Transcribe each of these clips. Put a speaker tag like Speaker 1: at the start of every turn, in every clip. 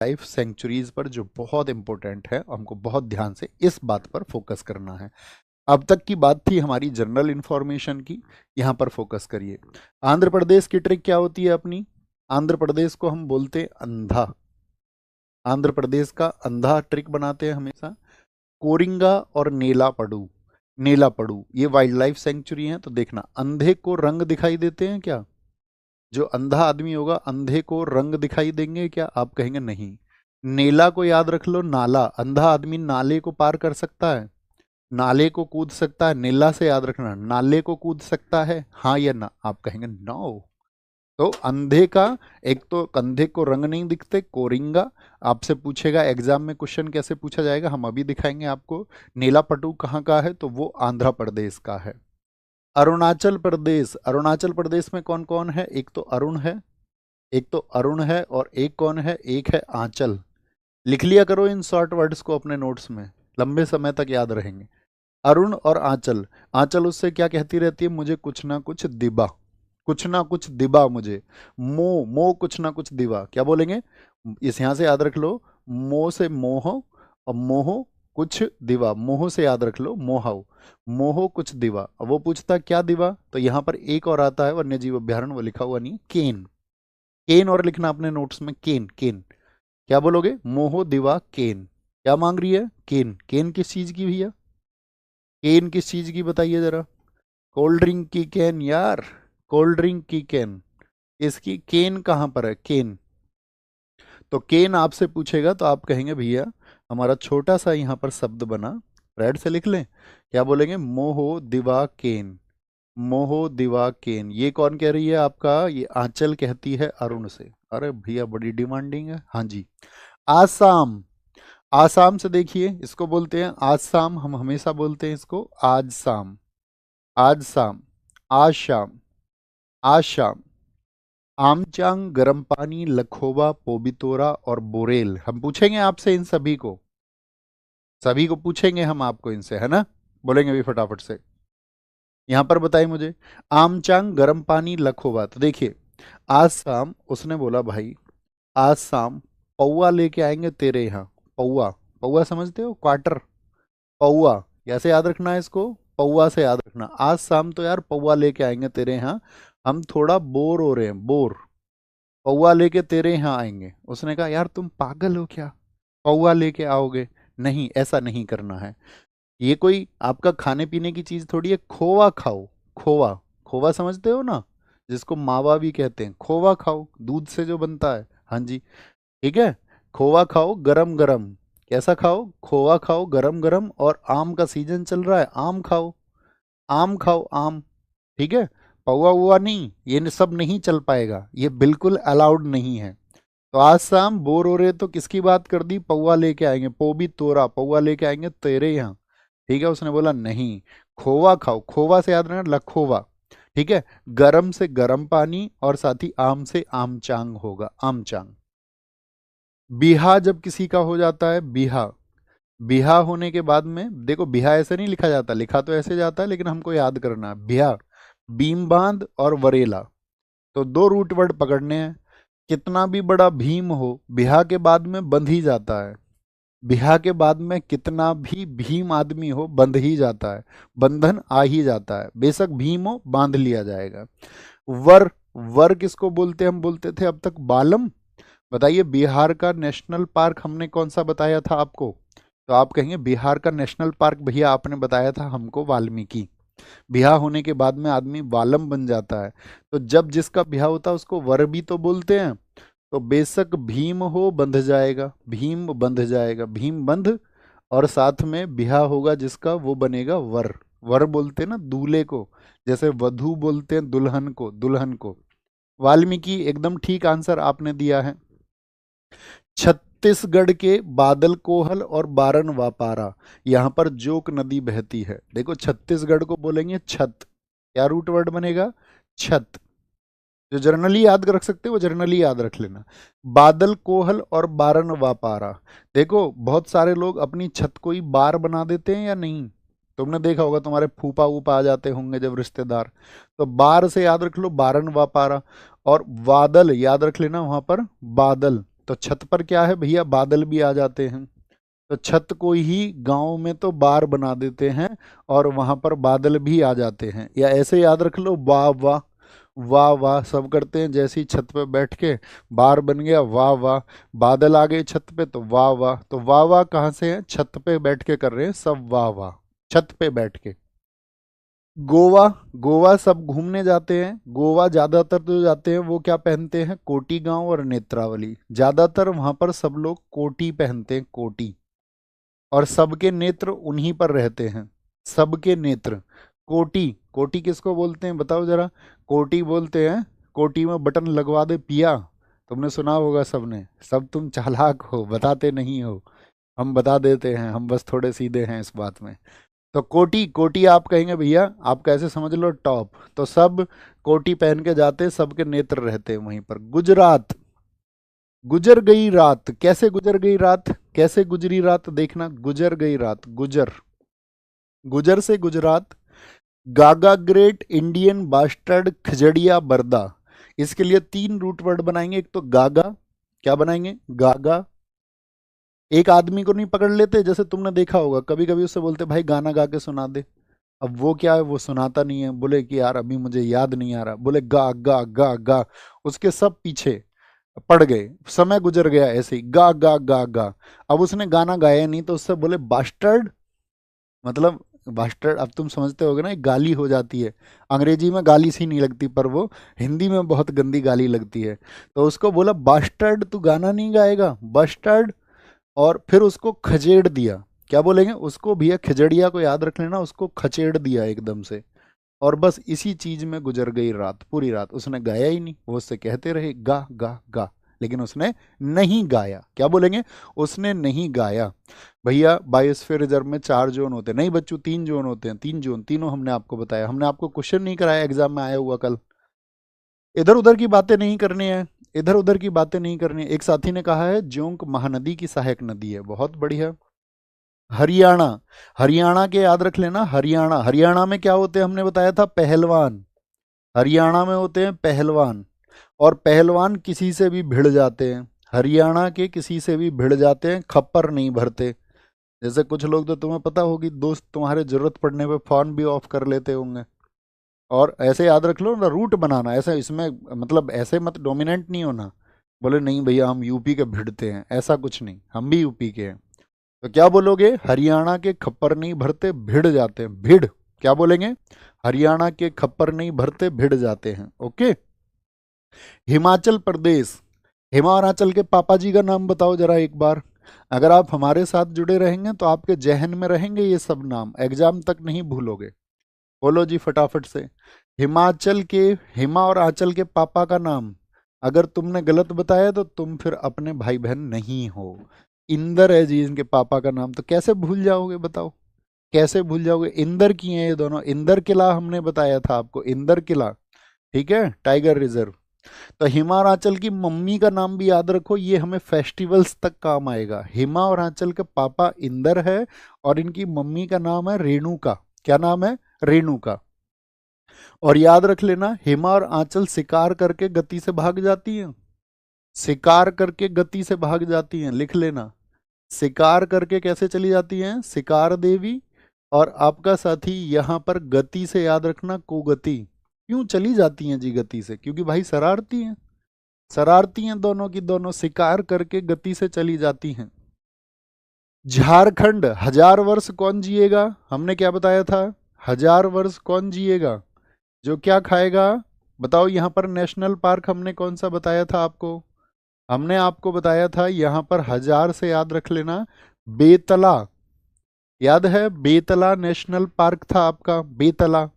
Speaker 1: Life sanctuaries पर जो बहुत इंपॉर्टेंट है, हमको बहुत ध्यान से इस बात पर फोकस करना है। अब तक की बात थी हमारी जनरल इंफॉर्मेशन की, यहाँ पर फोकस करिए। आंध्र प्रदेश की ट्रिक क्या होती है अपनी? आंध्र प्रदेश को हम बोलते हैं अंधा। आंध्र प्रदेश का अंधा ट्रिक बनाते हैं हमेशा। कोरिंगा और नेलापड़ू, नेलापड़ू ये वाइल्ड लाइफ सेंचुरी है। तो देखना, अंधे को रंग दिखाई देते हैं क्या? जो अंधा आदमी होगा, अंधे को रंग दिखाई देंगे क्या? आप कहेंगे नहीं। नेला को याद रख लो, नाला, अंधा आदमी नाले को पार कर सकता है, नाले को कूद सकता है। नेला से याद रखना, नाले को कूद सकता है, हाँ या ना? आप कहेंगे नो। तो अंधे का, एक तो कंधे को रंग नहीं दिखते, कोरिंगा। आपसे पूछेगा एग्जाम में, क्वेश्चन कैसे पूछा जाएगा हम अभी दिखाएंगे आपको। नीला पटू कहाँ का है? तो वो आंध्र प्रदेश का है। अरुणाचल प्रदेश, अरुणाचल प्रदेश में कौन कौन है? एक तो अरुण है, एक तो अरुण है, और एक कौन है? एक है आंचल। लिख लिया करो इन शॉर्ट वर्ड्स को अपने नोट्स में, लंबे समय तक याद रहेंगे। अरुण और आंचल। आंचल उससे क्या कहती रहती है? मुझे कुछ ना कुछ दिबा, कुछ ना कुछ दिबा मुझे। मोह, मोह कुछ ना कुछ दिबा, क्या बोलेंगे? इस यहां से याद रख लो, मोह से मोह, और मोह कुछ दिवा, मोह से याद रख लो मोहाव, मोह कुछ दिवा। अब वो पूछता क्या दिवा? तो यहाँ पर एक और आता है वन्य जीव अभ्यारण्य, वो लिखा हुआ नहीं, केन। केन और लिखना अपने नोट्स में, केन, केन। क्या बोलोगे? मोह दिवा केन। क्या मांग रही है? केन। केन किस चीज की भैया? केन किस चीज की बताइए जरा? कोल्ड ड्रिंक की कैन यार, कोल्ड ड्रिंक की कैन। इसकी केन कहाँ पर है? केन। तो केन आपसे पूछेगा तो आप कहेंगे भैया हमारा छोटा सा यहाँ पर शब्द बना, रेड से लिख लें। क्या बोलेंगे? मोहो दिवा केन, मोहो दिवा केन। ये कौन कह रही है आपका? ये आंचल कहती है अरुण से। अरे भैया बड़ी डिमांडिंग है। हाँ जी। आसाम, आसाम से देखिए, इसको बोलते हैं आज शाम, हम हमेशा बोलते हैं इसको आज शाम, आज शाम, आज शाम, आज शाम। आमचांग, गर्म पानी, लखोवा, पोबितोरा और बोरेल। हम पूछेंगे आपसे इन सभी को, सभी को पूछेंगे हम आपको इनसे, है ना? बोलेंगे भी फटाफट से। यहां पर बताइए मुझे, आमचांग, गर्म पानी, लखोवा। तो देखिए, आज शाम उसने बोला भाई, आज शाम पौवा लेके आएंगे तेरे यहाँ। पौवा, पौवा समझते हो? क्वार्टर, पौवा। कैसे याद रखना है इसको? पौवा से याद रखना। आज शाम तो यार पौवा लेके आएंगे तेरे यहाँ, हम थोड़ा बोर हो रहे हैं, बोर। पौवा लेके तेरे यहाँ आएंगे। उसने कहा यार तुम पागल हो क्या, पौवा लेके आओगे? नहीं, ऐसा नहीं करना है। ये कोई आपका खाने पीने की चीज थोड़ी है। खोवा खाओ, खोवा, खोवा समझते हो ना, जिसको मावा भी कहते हैं। खोवा खाओ, दूध से जो बनता है। हाँ जी, ठीक है। खोवा खाओ गरम गरम। कैसा खाओ? खोवा खाओ गरम गरम। और आम का सीजन चल रहा है, आम खाओ, आम खाओ, आम। ठीक है। पौवा हुआ नहीं, ये सब नहीं चल पाएगा, ये बिल्कुल अलाउड नहीं है। तो आज शाम बोर हो रहे तो किसकी बात कर दी? पौवा लेके आएंगे, पोबी तोरा, पौवा लेके आएंगे तेरे यहाँ। ठीक है। उसने बोला नहीं, खोवा खाओ। खोवा से याद रखना, लखोवा। ठीक है। गरम से गरम पानी, और साथ ही आम से आमचांग होगा, आमचांग। बिहा जब किसी का हो जाता है, बिहा, बिहा होने के बाद में देखो, बिहा ऐसे नहीं लिखा जाता, लिखा तो ऐसे जाता है, लेकिन हमको याद करना है बिहा। बीम बांध और वरेला, तो दो रूट वर्ड पकड़ने हैं। कितना भी बड़ा भीम हो, बिहा के बाद में बंध ही जाता है। बिहा के बाद में कितना भी भीम आदमी हो, बंध ही जाता है, बंधन आ ही जाता है। बेशक भीम हो, बांध लिया जाएगा। वर, वर किसको बोलते हैं? हम बोलते थे अब तक बालम। बताइए, बिहार का नेशनल पार्क हमने कौन सा बताया था आपको? तो आप कहेंगे बिहार का नेशनल पार्क भैया आपने बताया था हमको वाल्मीकि। ब्याह होने के बाद में आदमी बालम बन जाता है। तो जब जिसका ब्याह होता है उसको वर भी तो बोलते हैं। तो बेशक भीम हो, बंध जाएगा, भीम बंध जाएगा, भीम बंध। और साथ में ब्याह होगा जिसका, वो बनेगा वर। वर बोलते हैं ना दूल्हे को, जैसे वधू बोलते हैं दुल्हन को, दुल्हन को। वाल्मीकि एकदम ठीक आंसर आपने दिया है। छत्तीसगढ़ के बादल कोहल और बारन वापारा, यहाँ पर जोक नदी बहती है। देखो, छत्तीसगढ़ को बोलेंगे छत, क्या रूट वर्ड बनेगा? छत। जो जर्नली याद रख सकते हो वो जर्नली याद रख लेना। बादल कोहल और बारन वापारा। देखो, बहुत सारे लोग अपनी छत को ही बार बना देते हैं या नहीं? तुमने देखा होगा, तुम्हारे फूफा ऊपा आ जाते होंगे जब रिश्तेदार, तो बार से याद रख लो बारन वापारा। और बादल याद रख लेना, वहां पर बादल। तो छत पर क्या है भैया, बादल भी आ जाते हैं। तो छत को ही गांव में तो बार बना देते हैं और वहां पर बादल भी आ जाते हैं। या ऐसे याद रख लो, वाह वाह, वाह वाह सब करते हैं, जैसे ही छत पे बैठ के बार बन गया, वाह वाह, बादल आ गए छत पे तो वाह वाह। तो वाह वाह कहाँ से है, छत पे बैठ के कर रहे हैं सब वाह वाह, छत पे बैठ के। गोवा, गोवा सब घूमने जाते हैं, गोवा ज्यादातर जो जाते हैं वो क्या पहनते हैं, कोटी गांव और नेत्रावली, ज्यादातर वहां पर सब लोग कोटी पहनते हैं, कोटी। और सबके नेत्र उन्हीं पर रहते हैं, सबके नेत्र। कोटी, कोटी किसको बोलते हैं बताओ जरा, कोटी बोलते हैं, कोटी में बटन लगवा दे पिया, तुमने सुना होगा सबने, सब तुम चालाक हो, बताते नहीं हो, हम बता देते हैं, हम बस थोड़े सीधे हैं इस बात में। तो कोटी, कोटी आप कहेंगे भैया, आप कैसे समझ लो, टॉप। तो सब कोटी पहन के जाते हैं, सबके नेत्र रहते हैं वहीं पर। गुजरात, गुजर गई रात, कैसे गुजर गई रात, कैसे गुजरी रात, देखना, गुजर गई रात, गुजर, गुजर से गुजरात। गागा ग्रेट इंडियन बास्टर्ड खजड़िया बरदा, इसके लिए 3 रूट वर्ड बनाएंगे। एक तो गागा, क्या बनाएंगे, गागा। एक आदमी को नहीं पकड़ लेते, जैसे तुमने देखा होगा कभी कभी उससे बोलते भाई गाना गा के सुना दे, अब वो क्या है, वो सुनाता नहीं है, बोले कि यार अभी मुझे याद नहीं आ रहा, बोले गा गा गा गा, उसके सब पीछे पड़ गए, समय गुजर गया ऐसे ही, गा गा गा गा। अब उसने गाना गाया नहीं तो उससे बोले बास्टर्ड, मतलब बास्टर्ड अब तुम समझते होगे ना, एक गाली हो जाती है, अंग्रेजी में गाली सी नहीं लगती पर वो हिंदी में बहुत गंदी गाली लगती है। तो उसको बोला बास्टर्ड, तू गाना नहीं गाएगा बास्टर्ड, और फिर उसको खचेड़ दिया, क्या बोलेंगे उसको भैया, खिजड़िया को याद रख लेना, उसको खचेड़ दिया एकदम से। और बस इसी चीज में गुजर गई रात, पूरी रात उसने गाया ही नहीं, वो उससे कहते रहे गा गा गा, लेकिन उसने नहीं गाया, क्या बोलेंगे, उसने नहीं गाया। भैया बायोस्फीयर रिजर्व में 4 जोन होते हैं, नहीं बच्चों 3 जोन होते हैं, 3 जोन, तीनों हमने आपको बताया, हमने आपको क्वेश्चन नहीं कराया, एग्जाम में आया हुआ कल। इधर उधर की बातें नहीं करनी है, इधर उधर की बातें नहीं करनी है। एक साथी ने कहा है जोंक महानदी की सहायक नदी है, बहुत बढ़िया। हरियाणा, हरियाणा के याद रख लेना, हरियाणा, हरियाणा में क्या होते हैं हमने बताया था, पहलवान, हरियाणा में होते हैं पहलवान। और पहलवान किसी से भी भिड़ जाते हैं, हरियाणा के किसी से भी भिड़ जाते हैं, खप्पर नहीं भरते। जैसे कुछ लोग तो तुम्हें पता होगी, दोस्त तुम्हारे जरूरत पड़ने पे फोन भी ऑफ कर लेते होंगे। और ऐसे याद रख लो ना, रूट बनाना, ऐसा इसमें मतलब ऐसे मत डोमिनेंट नहीं होना, बोले नहीं भैया हम यूपी के भिड़ते हैं, ऐसा कुछ नहीं, हम भी यूपी के हैं। तो क्या बोलोगे, हरियाणा के खप्पर नहीं भरते भिड़ जाते हैं, भिड़, क्या बोलेंगे, हरियाणा के खप्पर नहीं भरते भिड़ जाते हैं। ओके। हिमाचल प्रदेश, हिमा और आंचल के पापा जी का नाम बताओ जरा एक बार, अगर आप हमारे साथ जुड़े रहेंगे तो आपके जहन में रहेंगे ये सब नाम, एग्जाम तक नहीं भूलोगे। बोलो जी फटाफट से, हिमाचल के, हिमा और आंचल के पापा का नाम, अगर तुमने गलत बताया तो तुम फिर अपने भाई बहन नहीं हो। इंदर है जी इनके पापा का नाम, तो कैसे भूल जाओगे बताओ, कैसे भूल जाओगे, इंदर की हैं ये दोनों, इंदर किला हमने बताया था आपको, इंदर किला, ठीक है, टाइगर रिजर्व। तो हिमा और आंचल की मम्मी का नाम भी याद रखो, ये हमें फेस्टिवल्स तक काम आएगा। हिमा और आंचल के पापा इंदर है और इनकी मम्मी का नाम है रेणुका, क्या नाम है, रेणुका। और याद रख लेना, हिमा और आंचल शिकार करके गति से भाग जाती हैं, शिकार करके गति से भाग जाती हैं, लिख लेना, शिकार करके कैसे चली जाती हैं, शिकार देवी। और आपका साथी यहां पर गति से याद रखना, कुगति। क्यों चली जाती हैं जी गति से, क्योंकि भाई शरारती हैं, शरारती हैं दोनों की दोनों, शिकार करके गति से चली जाती हैं। झारखंड, 1000 वर्ष कौन जिएगा, हमने क्या बताया था, 1000 वर्ष कौन जिएगा, जो क्या खाएगा, बताओ। यहाँ पर नेशनल पार्क हमने कौन सा बताया था आपको, हमने आपको बताया था यहाँ पर 1000 से याद रख लेना, बेतला, याद है, बेतला नेशनल पार्क था आपका, बेतला।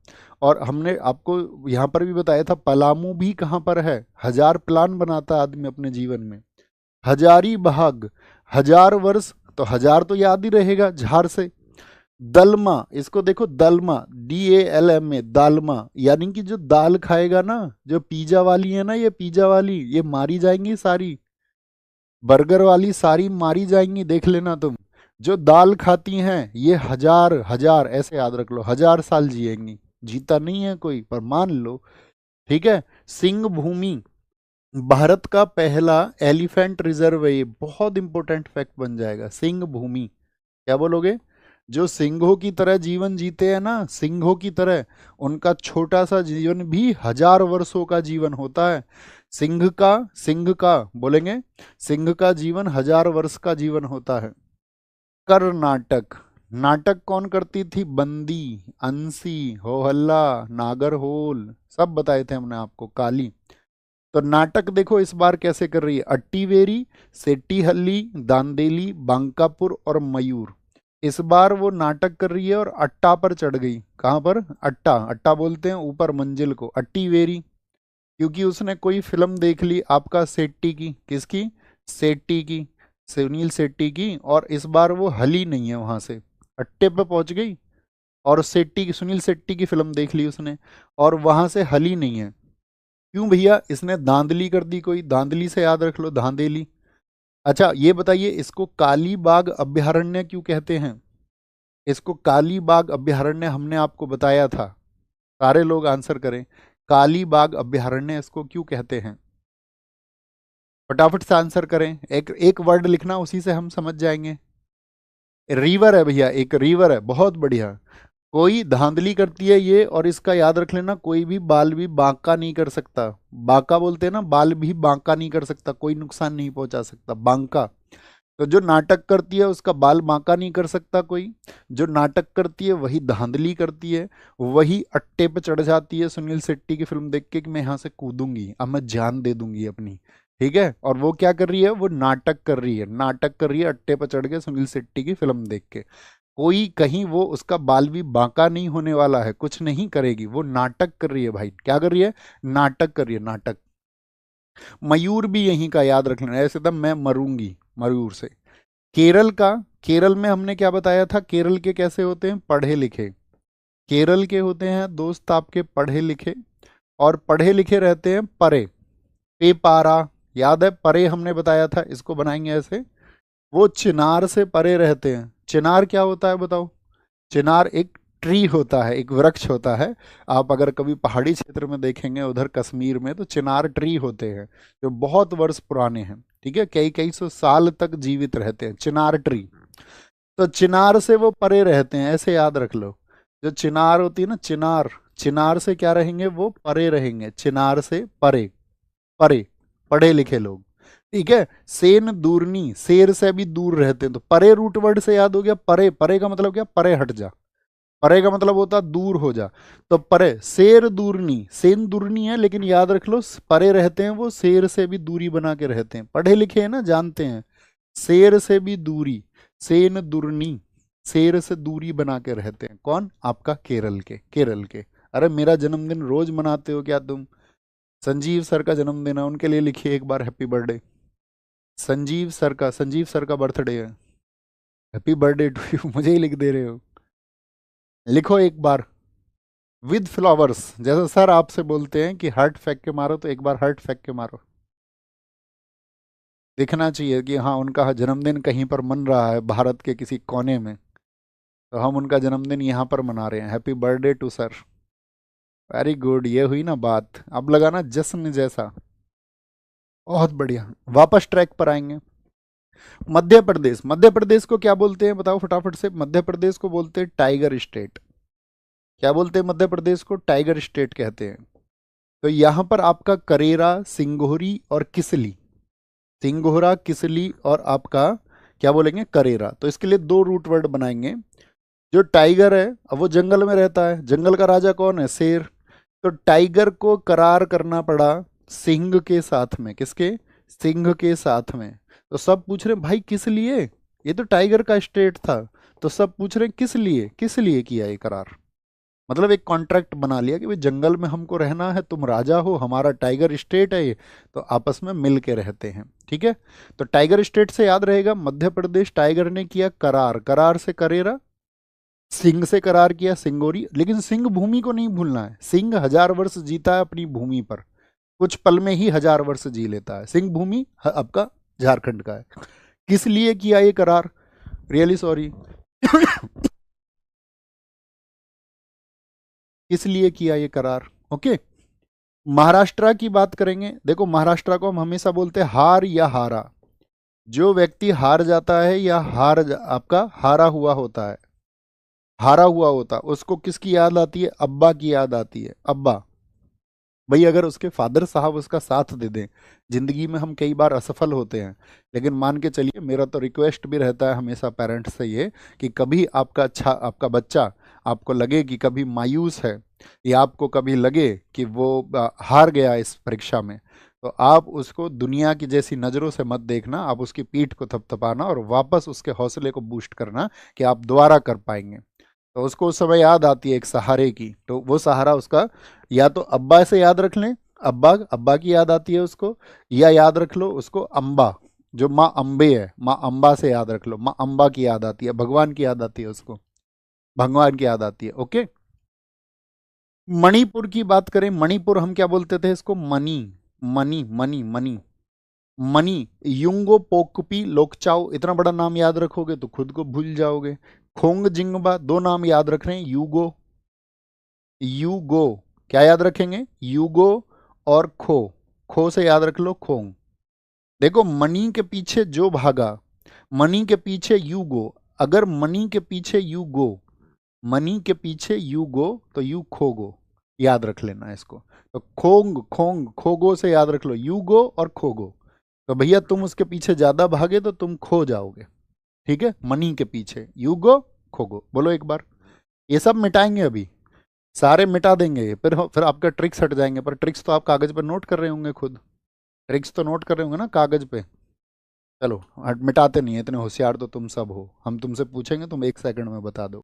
Speaker 1: और हमने आपको यहाँ पर भी बताया था पलामू भी कहाँ पर है, 1000 प्लान बनाता आदमी अपने जीवन में। हजारी बाग, 1000 वर्ष, तो 1000 तो याद ही रहेगा झार से। दलमा, इसको देखो दलमा, DALMA, दालमा, यानी कि जो दाल खाएगा ना, जो पिज्जा वाली है ना, ये पिज्जा वाली ये मारी जाएंगी सारी, बर्गर वाली सारी मारी जाएंगी, देख लेना तुम। जो दाल खाती हैं ये 1000, 1000 ऐसे याद रख लो, 1000 साल जिएंगी, जीता नहीं है कोई पर मान लो, ठीक है। सिंह भूमि, भारत का पहला एलिफेंट रिजर्व है, ये बहुत इंपॉर्टेंट फैक्ट बन जाएगा। सिंह भूमि, क्या बोलोगे? जो सिंहों की तरह जीवन जीते हैं ना, सिंहों की तरह, उनका छोटा सा जीवन भी 1000 वर्षों का जीवन होता है। सिंह का बोलेंगे, सिंह का जीवन 1000 वर्ष का जीवन होता है। कर्नाटक, नाटक कौन करती थी? बंदी, अंसी, हो हल्ला, नागरहोल, सब बताए थे हमने आपको। काली। तो नाटक देखो इस बार कैसे कर रही है। अट्टीवेरी, सेट्टीहल्ली, दांदेली, बांकापुर और मयूर। इस बार वो नाटक कर रही है और अट्टा पर चढ़ गई। कहाँ पर? अट्टा, अट्टा बोलते हैं ऊपर मंजिल को, अट्टीवेरी। क्योंकि उसने कोई फिल्म देख ली आपका सेट्टी की। किसकी? सेट्टी की, सुनील शेट्टी की। और इस बार वो हली नहीं है वहां से, अट्टे पे पहुंच गई। और सेट्टी की, सुनील शेट्टी की फिल्म देख ली उसने, और वहां से हली नहीं है। क्यों भैया? इसने धांधली कर दी कोई, धांधली से याद रख लो, धांधेली। अच्छा ये बताइए, इसको काली बाग अभ्यारण्य क्यों कहते हैं? इसको काली बाग अभ्यारण्य हमने आपको बताया था। सारे लोग आंसर करें, काली बाग अभ्यारण्य इसको क्यों कहते हैं? फटाफट से आंसर करें, एक एक वर्ड लिखना, उसी से हम समझ जाएंगे। रिवर है भैया, एक रिवर है, बहुत बढ़िया। कोई धांधली करती है ये, और इसका याद रख लेना, कोई भी बाल भी बांका नहीं कर सकता। बांका बोलते हैं ना, बाल भी बांका नहीं कर सकता, कोई नुकसान नहीं पहुंचा सकता, बांका। तो जो नाटक करती है उसका बाल बांका नहीं कर सकता कोई। जो नाटक करती है वही धांधली करती है, वही अट्टे पे चढ़ जाती है सुनील शेट्टी की फिल्म देख के कि मैं यहाँ से कूदूंगी, अब मैं जान दे दूंगी अपनी। ठीक है, और वो क्या कर रही है? वो नाटक कर रही है, नाटक कर रही है अट्टे पर चढ़ के सुनील शेट्टी की फिल्म देख के। कोई कहीं वो उसका बाल भी बांका नहीं होने वाला है, कुछ नहीं करेगी, वो नाटक कर रही है भाई। क्या कर रही है? नाटक कर रही है, नाटक। मयूर भी यहीं का, याद रख लेना, ऐसे एकदम मैं मरूंगी मयूर से। केरल का, केरल में हमने क्या बताया था? केरल के कैसे होते हैं? पढ़े लिखे। केरल के होते हैं दोस्त आपके पढ़े लिखे, और पढ़े लिखे रहते हैं परे। पेपारा, याद है? परे हमने बताया था, इसको बनाएंगे ऐसे। वो चिनार से परे रहते हैं। चिनार क्या होता है बताओ? चिनार एक ट्री होता है, एक वृक्ष होता है। आप अगर कभी पहाड़ी क्षेत्र में देखेंगे उधर कश्मीर में, तो चिनार ट्री होते हैं जो बहुत वर्ष पुराने हैं। ठीक है, कई कई सौ साल तक जीवित रहते हैं, चिनार ट्री। तो चिनार से वो परे रहते हैं, ऐसे याद रख लो। जो चिनार होती है ना, चिनार, चिनार से क्या रहेंगे? वो परे रहेंगे, चिनार से परे। परे, पढ़े लिखे लोग। ठीक है। सेन दूरनी, शेर से भी दूर रहते हैं, तो परे रूट वर्ड से याद हो गया। परे, परे का मतलब क्या? परे हट जा। परे का मतलब होता है दूर हो जा। तो परे, शेर दूरनी, सेन दूरनी है, लेकिन याद रख लो परे रहते हैं वो, शेर से भी दूरी बना के रहते हैं। पढ़े लिखे हैं ना, जानते हैं। शेर से भी दूरी, सेन दुर्नी, शेर से दूरी बना के रहते हैं। कौन? आपका केरल के, केरल के। अरे मेरा जन्मदिन रोज मनाते हो क्या तुम? संजीव सर का जन्मदिन है, उनके लिए लिखिए एक बार हैप्पी बर्थडे। संजीव सर का, संजीव सर का बर्थडे है। हैप्पी बर्थडे टू यू, मुझे ही लिख दे रहे हो। लिखो एक बार, विद फ्लावर्स। जैसे सर आपसे बोलते हैं कि हार्ट फेंक के मारो, तो एक बार हार्ट फेंक के मारो। दिखना चाहिए कि हाँ उनका जन्मदिन कहीं पर मन रहा है भारत के किसी कोने में, तो हम उनका जन्मदिन यहाँ पर मना रहे हैं। Happy birthday to sir. Very good, ये हुई ना बात, अब लगाना जश्न जैसा। बहुत बढ़िया, वापस ट्रैक पर आएंगे। मध्य प्रदेश, मध्य प्रदेश को क्या बोलते हैं बताओ फटाफट से? मध्य प्रदेश को बोलते हैं टाइगर स्टेट। क्या बोलते हैं मध्य प्रदेश को? टाइगर स्टेट कहते हैं। तो यहां पर आपका करेरा, सिंगोरी और किसली, सिंगोरा, किसली और आपका क्या बोलेंगे? करेरा। तो इसके लिए दो रूट वर्ड बनाएंगे। जो टाइगर है, अब वो जंगल में रहता है, जंगल का राजा कौन है? शेर। तो टाइगर को करार करना पड़ा सिंह के साथ में। किसके? सिंह के साथ में। तो सब पूछ रहे हैं भाई किस लिए, ये तो टाइगर का स्टेट था। तो सब पूछ रहे हैं किस लिए, किस लिए किया ये करार? मतलब एक कॉन्ट्रैक्ट बना लिया कि भाई जंगल में हमको रहना है, तुम राजा हो, हमारा टाइगर स्टेट है ये, तो आपस में मिल के रहते हैं। ठीक है। तो टाइगर स्टेट से याद रहेगा, मध्य प्रदेश टाइगर ने किया करार, करार से करेरा। सिंह से करार किया सिंगोरी। लेकिन सिंह भूमि को नहीं भूलना है, सिंह 1000 वर्ष जीता है अपनी भूमि पर, कुछ पल में ही 1000 वर्ष जी लेता है। सिंह भूमि आपका झारखंड का है। किस लिए किया ये करार? रियली सॉरी किस लिए किया ये करार? ओके। महाराष्ट्र की बात करेंगे, देखो महाराष्ट्र को हम हमेशा बोलते हैं हार या हारा। जो व्यक्ति हार जाता है या आपका हारा हुआ होता है, हारा हुआ होता, उसको किसकी याद आती है? अब्बा की याद आती है। अब्बा, भाई अगर उसके फादर साहब उसका साथ दे दें, जिंदगी में हम कई बार असफल होते हैं, लेकिन मान के चलिए, मेरा तो रिक्वेस्ट भी रहता है हमेशा पेरेंट्स से ये, कि कभी आपका बच्चा आपको लगे कि कभी मायूस है, या आपको कभी लगे कि वो हार गया इस परीक्षा में, तो आप उसको दुनिया की जैसी नज़रों से मत देखना, आप उसकी पीठ को थपथपाना और वापस उसके हौसले को बूस्ट करना कि आप दोबारा कर पाएंगे। तो उसको उस समय याद आती है एक सहारे की, तो वो सहारा उसका, या तो अब्बा से याद रख लें, अब्बा अब्बा की याद आती है उसको, या याद रख लो उसको अम्बा, जो माँ अम्बे है, माँ अम्बा से याद रख लो, माँ अम्बा की याद आती है, भगवान की याद आती है उसको, भगवान की याद आती है। ओके। मणिपुर की बात करें, मणिपुर हम क्या बोलते थे इसको? Money, money money money money. युंगो पोकपी लोकचाओ, इतना बड़ा नाम याद रखोगे तो खुद को भूल जाओगे। खोंग जिंगबा, दो नाम याद रख रहे हैं, यूगो, यूगो, क्या याद रखेंगे? यूगो और खो, खो से याद रख लो खोंग। देखो मनी के पीछे जो भागा, मनी के पीछे यू गो, अगर मनी के पीछे यू गो, मनी के पीछे यू गो, तो यू खो गो, याद रख लेना इसको। तो खोंग खोंग खोगो से याद रख लो यू गो और खोगो। तो भैया तुम उसके पीछे ज्यादा भागे तो तुम खो जाओगे। ठीक है, मनी के पीछे यू गो, खोगो, बोलो एक बार। ये सब मिटाएंगे अभी, सारे मिटा देंगे, फिर आपका ट्रिक्स हट जाएंगे। पर ट्रिक्स तो आप कागज पर नोट कर रहे होंगे खुद, ट्रिक्स तो नोट कर रहे होंगे ना कागज पे। चलो, मिटाते नहीं है, इतने होशियार तो तुम सब हो, हम तुमसे पूछेंगे तुम 1 सेकंड में बता दो।